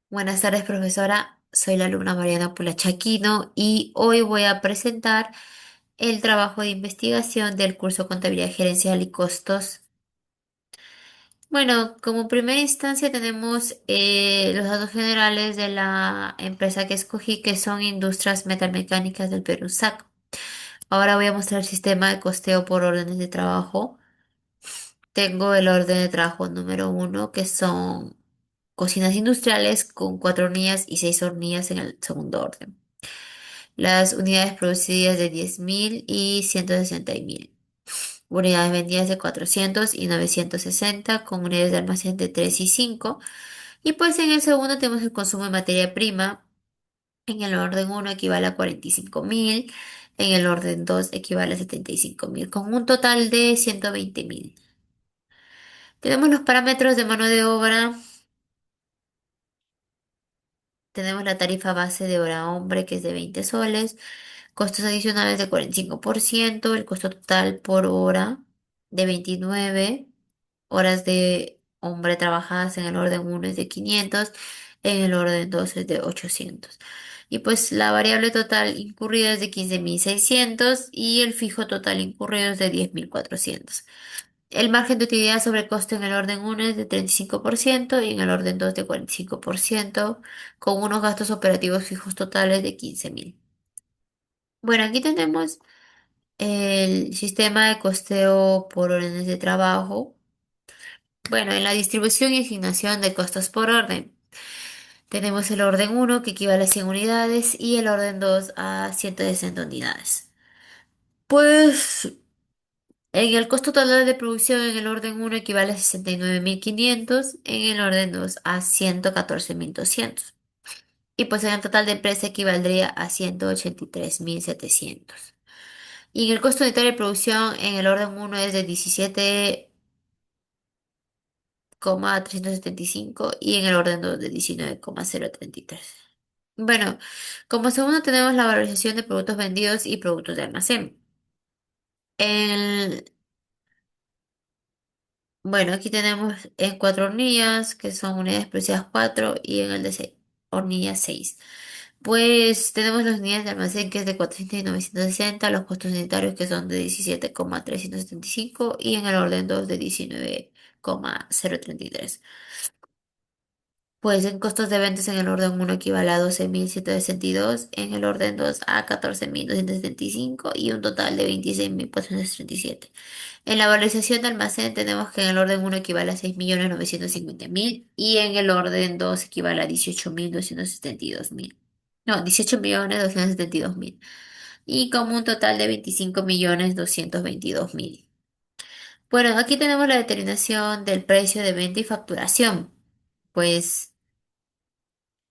Buenas tardes, profesora. Soy la alumna Mariana Pulachaquino y hoy voy a presentar el trabajo de investigación del curso Contabilidad Gerencial y Costos. Bueno, como primera instancia tenemos los datos generales de la empresa que escogí, que son Industrias Metalmecánicas del Perú, SAC. Ahora voy a mostrar el sistema de costeo por órdenes de trabajo. Tengo el orden de trabajo número uno, que son cocinas industriales con 4 hornillas y 6 hornillas en el segundo orden. Las unidades producidas de 10.000 y 160.000. Unidades vendidas de 400 y 960 con unidades de almacén de 3 y 5. Y pues en el segundo tenemos el consumo de materia prima. En el orden uno equivale a 45.000. En el orden 2 equivale a 75.000, con un total de 120.000. Tenemos los parámetros de mano de obra. Tenemos la tarifa base de hora hombre, que es de 20 soles. Costos adicionales de 45%. El costo total por hora de 29 horas de hombre trabajadas en el orden uno es de 500, en el orden 2 es de 800. Y pues la variable total incurrida es de 15.600 y el fijo total incurrido es de 10.400. El margen de utilidad sobre costo en el orden uno es de 35% y en el orden 2 de 45%, con unos gastos operativos fijos totales de 15.000. Bueno, aquí tenemos el sistema de costeo por órdenes de trabajo. Bueno, en la distribución y asignación de costos por orden, tenemos el orden uno, que equivale a 100 unidades, y el orden 2 a 160 unidades. Pues en el costo total de producción en el orden uno equivale a 69.500, en el orden 2 a 114.200. Y pues en el total de empresa equivaldría a 183.700. Y en el costo unitario de producción en el orden uno es de 17,375 y en el orden 2 de 19,033. Bueno, como segundo tenemos la valorización de productos vendidos y productos de almacén. El, bueno, aquí tenemos en 4 hornillas, que son unidades producidas 4, y en el de 6 hornillas 6. Pues tenemos las unidades de almacén, que es de 400 y 960, los costos unitarios, que son de 17,375 y en el orden 2 de 19,033. Pues en costos de ventas en el orden uno equivale a 12.162, en el orden 2 a 14.275 y un total de 26.437. En la valorización de almacén tenemos que en el orden uno equivale a 6.950.000 y en el orden 2 equivale a 18.272.000. No, 18.272.000. Y como un total de 25.222.000. Bueno, aquí tenemos la determinación del precio de venta y facturación. Pues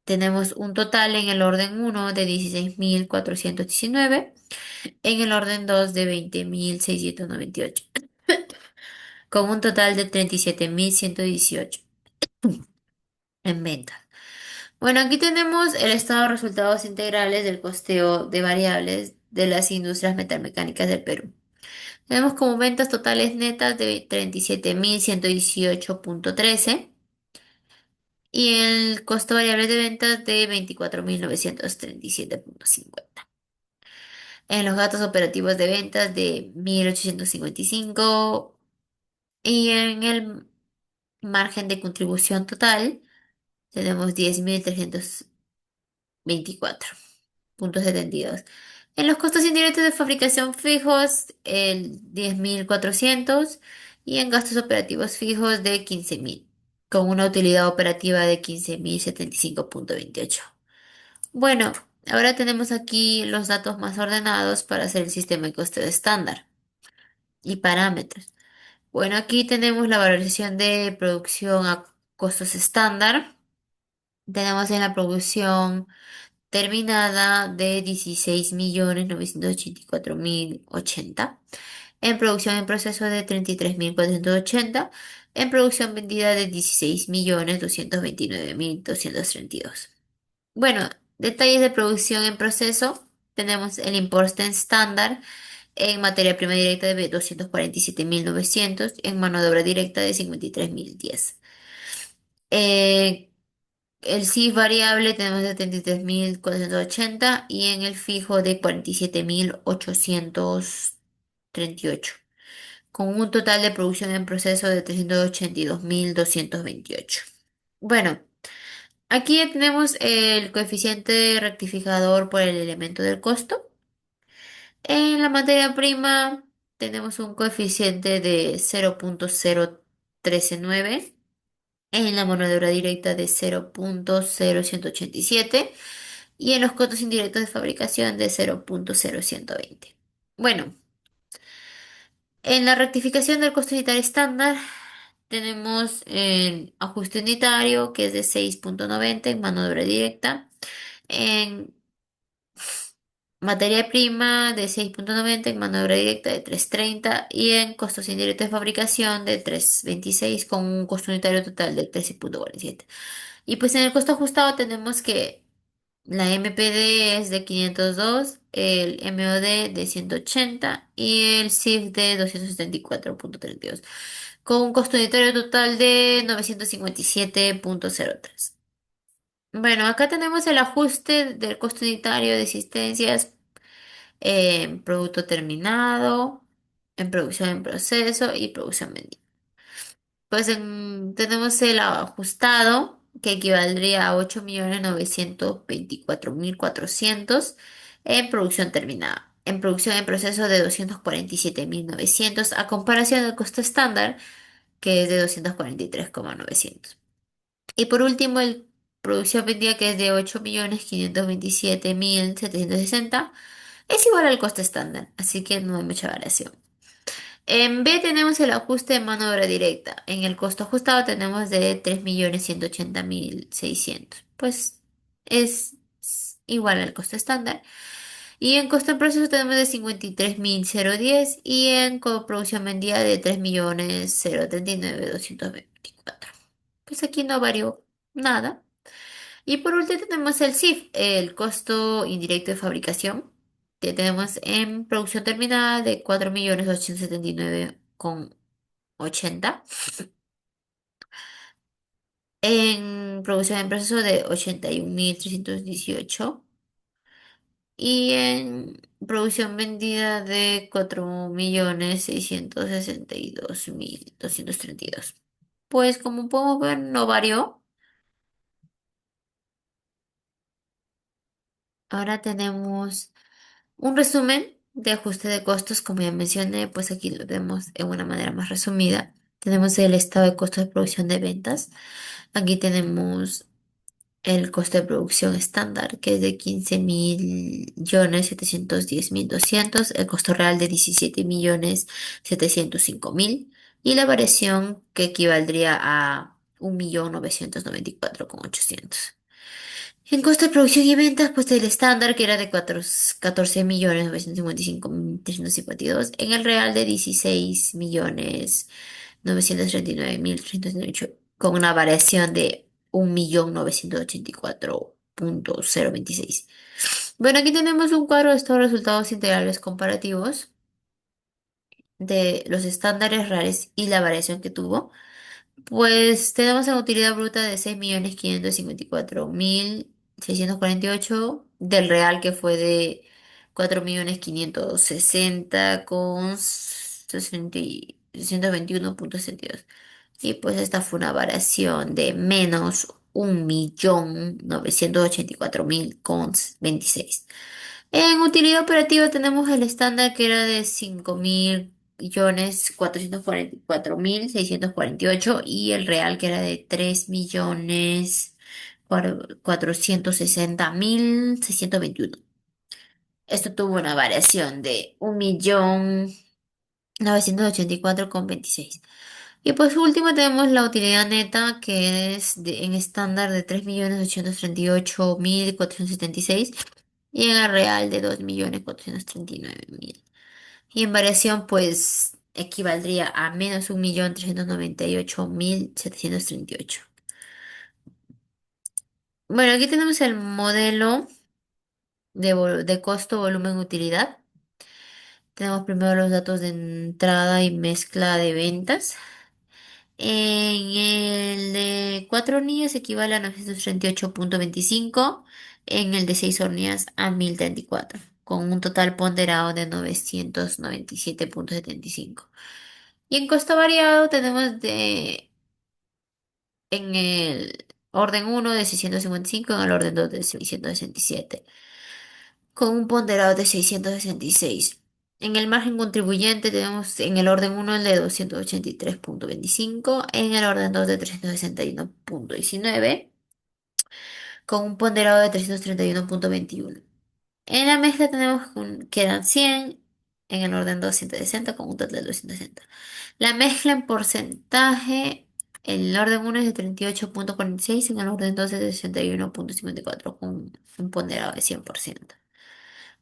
tenemos un total en el orden uno de 16.419, en el orden 2 de 20.698, con un total de 37.118 en ventas. Bueno, aquí tenemos el estado de resultados integrales del costeo de variables de las industrias metalmecánicas del Perú. Tenemos como ventas totales netas de 37.118.13 y el costo variable de ventas de 24.937.50. En los gastos operativos de ventas de 1.855 y en el margen de contribución total tenemos 10.324.72. En los costos indirectos de fabricación fijos, el 10.400 y en gastos operativos fijos de 15.000, con una utilidad operativa de 15.075.28. Bueno, ahora tenemos aquí los datos más ordenados para hacer el sistema de costeo estándar y parámetros. Bueno, aquí tenemos la valorización de producción a costos estándar. Tenemos en la producción terminada de 16.984.080. En producción en proceso de 33.480. En producción vendida de 16.229.232. Bueno, detalles de producción en proceso. Tenemos el importe estándar en materia prima directa de 247.900, en mano de obra directa de 53.010. el CIF variable tenemos 73.480 y en el fijo de 47.838, con un total de producción en proceso de 382.228. Bueno, aquí ya tenemos el coeficiente rectificador por el elemento del costo. En la materia prima tenemos un coeficiente de 0.0139, en la mano de obra directa de 0.0187 y en los costos indirectos de fabricación de 0.0120. Bueno, en la rectificación del costo unitario estándar tenemos el ajuste unitario que es de 6.90 en mano de obra directa. En materia prima de 6.90 en mano de obra directa de 3.30 y en costos indirectos de fabricación de 3.26 con un costo unitario total de 13.47. Y pues en el costo ajustado tenemos que la MPD es de 502, el MOD de 180 y el CIF de 274.32, con un costo unitario total de 957.03. Bueno, acá tenemos el ajuste del costo unitario de existencias en producto terminado, en producción en proceso y producción vendida. Pues tenemos el ajustado, que equivaldría a 8.924.400 en producción terminada. En producción en proceso de 247.900 a comparación del costo estándar, que es de 243.900. Y por último, el producción vendida, que es de 8.527.760, es igual al costo estándar, así que no hay mucha variación. En B tenemos el ajuste de mano de obra directa. En el costo ajustado tenemos de 3.180.600. Pues es igual al costo estándar. Y en costo en proceso tenemos de 53.010 y en coproducción vendida de 3.039.224. Pues aquí no varió nada. Y por último tenemos el CIF, el costo indirecto de fabricación, que tenemos en producción terminada de 4.879.80, en producción en proceso de 81.318 y en producción vendida de 4.662.232. Pues como podemos ver, no varió. Ahora tenemos un resumen de ajuste de costos, como ya mencioné, pues aquí lo vemos en una manera más resumida. Tenemos el estado de costo de producción de ventas. Aquí tenemos el costo de producción estándar, que es de 15.710.200, el costo real de 17.705.000 y la variación que equivaldría a 1.994.800. En costo de producción y ventas, pues el estándar que era de 14.955.352, en el real de 16.939.338, con una variación de 1.984.026. Bueno, aquí tenemos un cuadro de estos resultados integrales comparativos de los estándares reales y la variación que tuvo. Pues tenemos la utilidad bruta de 6.554.648 del real, que fue de 4.560 con 621.62. Y pues esta fue una variación de menos 1.984.000 con 26. En utilidad operativa tenemos el estándar, que era de 5.444.648 y el real, que era de 3.460.621. Esto tuvo una variación de 1.984.26. Y pues último tenemos la utilidad neta, que es en estándar de 3.838.476 y en el real de 2.439.000. Y en variación, pues equivaldría a menos 1.398.738. Bueno, aquí tenemos el modelo de costo, volumen, utilidad. Tenemos primero los datos de entrada y mezcla de ventas. En el de 4 hornillas equivale a 938,25. En el de 6 hornillas a 1034, con un total ponderado de 997,75. Y en costo variado tenemos en el orden uno de 655, en el orden 2 de 667, con un ponderado de 666. En el margen contribuyente tenemos en el orden uno el de 283,25, en el orden 2 de 361,19, con un ponderado de 331,21. En la mezcla tenemos que eran 100, en el orden 260, con un total de 260. La mezcla en porcentaje, el orden uno es de 38,46, en el orden 2 es de 61,54, con un ponderado de 100%.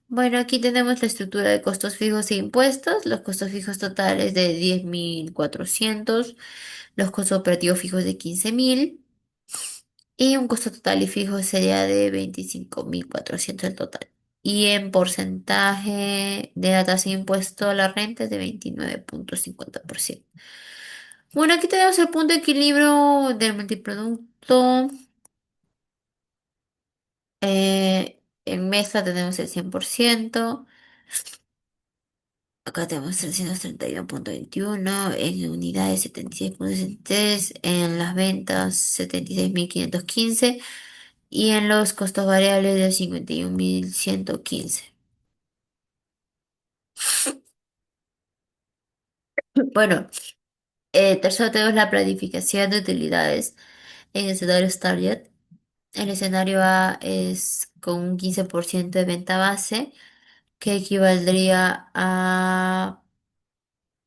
Bueno, aquí tenemos la estructura de costos fijos e impuestos, los costos fijos totales de 10.400, los costos operativos fijos de 15.000 y un costo total y fijo sería de 25.400 el total. Y en porcentaje de la tasa de impuesto a la renta es de 29,50%. Bueno, aquí tenemos el punto de equilibrio del multiproducto. En mezcla tenemos el 100%. Acá tenemos 331,21, en unidades 76,63, en las ventas 76.515 y en los costos variables de 51.115. Bueno, tercero tenemos la planificación de utilidades en escenarios target. El escenario A es con un 15% de venta base, que equivaldría a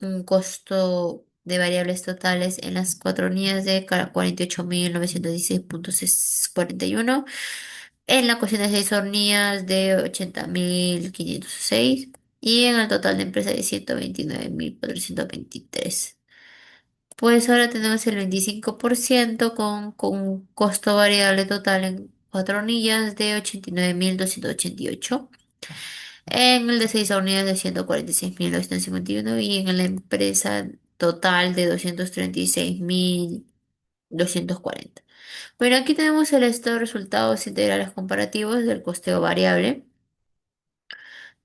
un costo de variables totales en las 4 unidades de 48.916,41, en la cocina de 6 hornillas de 80.506 y en el total de empresa de 129.423. Pues ahora tenemos el 25% con un costo variable total en 4 hornillas de 89.288, en el de 6 unidades de 146.951 y en la empresa total de 236.240. Bueno, aquí tenemos el estado de resultados integrales comparativos del costeo variable.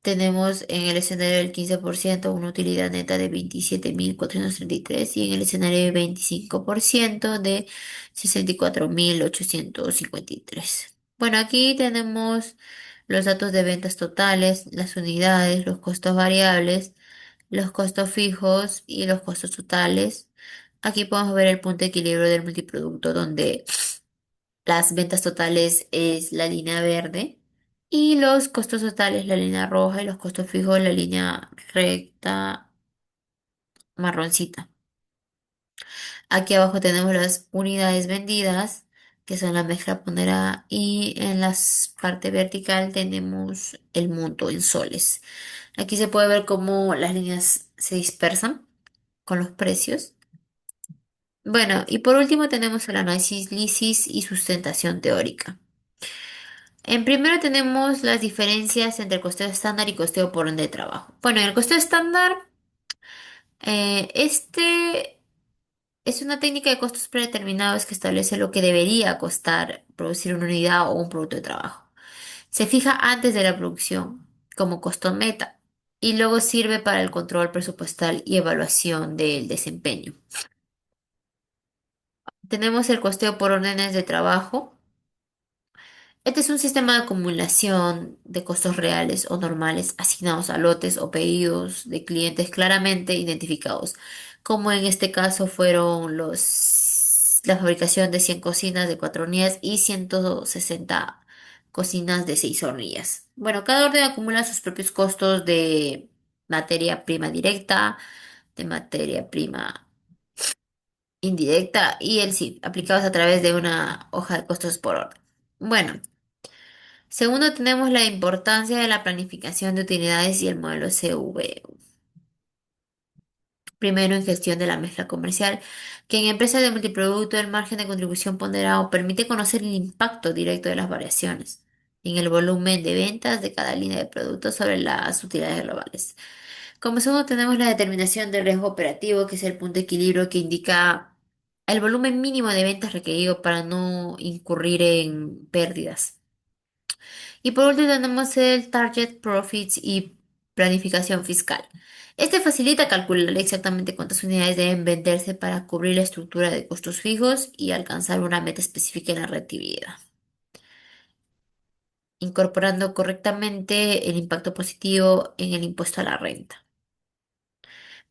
Tenemos en el escenario del 15% una utilidad neta de 27.433 y en el escenario del 25% de 64.853. Bueno, aquí tenemos los datos de ventas totales, las unidades, los costos variables, los costos fijos y los costos totales. Aquí podemos ver el punto de equilibrio del multiproducto donde las ventas totales es la línea verde y los costos totales la línea roja y los costos fijos la línea recta marroncita. Aquí abajo tenemos las unidades vendidas, que son la mezcla ponderada, y en la parte vertical tenemos el monto en soles. Aquí se puede ver cómo las líneas se dispersan con los precios. Bueno, y por último tenemos el análisis lisis y sustentación teórica. En primero tenemos las diferencias entre costeo estándar y costeo por hora de trabajo. Bueno, en el costeo estándar, este es una técnica de costos predeterminados que establece lo que debería costar producir una unidad o un producto de trabajo. Se fija antes de la producción como costo meta y luego sirve para el control presupuestal y evaluación del desempeño. Tenemos el costeo por órdenes de trabajo. Este es un sistema de acumulación de costos reales o normales asignados a lotes o pedidos de clientes claramente identificados, como en este caso fueron la fabricación de 100 cocinas de 4 hornillas y 160 cocinas de 6 hornillas. Bueno, cada orden acumula sus propios costos de materia prima directa, de materia prima indirecta y el CIF, aplicados a través de una hoja de costos por orden. Bueno. Segundo, tenemos la importancia de la planificación de utilidades y el modelo CV. Primero, en gestión de la mezcla comercial, que en empresas de multiproducto el margen de contribución ponderado permite conocer el impacto directo de las variaciones en el volumen de ventas de cada línea de productos sobre las utilidades globales. Como segundo, tenemos la determinación del riesgo operativo, que es el punto de equilibrio que indica el volumen mínimo de ventas requerido para no incurrir en pérdidas. Y por último tenemos el Target Profits y planificación fiscal. Este facilita calcular exactamente cuántas unidades deben venderse para cubrir la estructura de costos fijos y alcanzar una meta específica en la rentabilidad, incorporando correctamente el impacto positivo en el impuesto a la renta.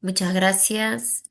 Muchas gracias.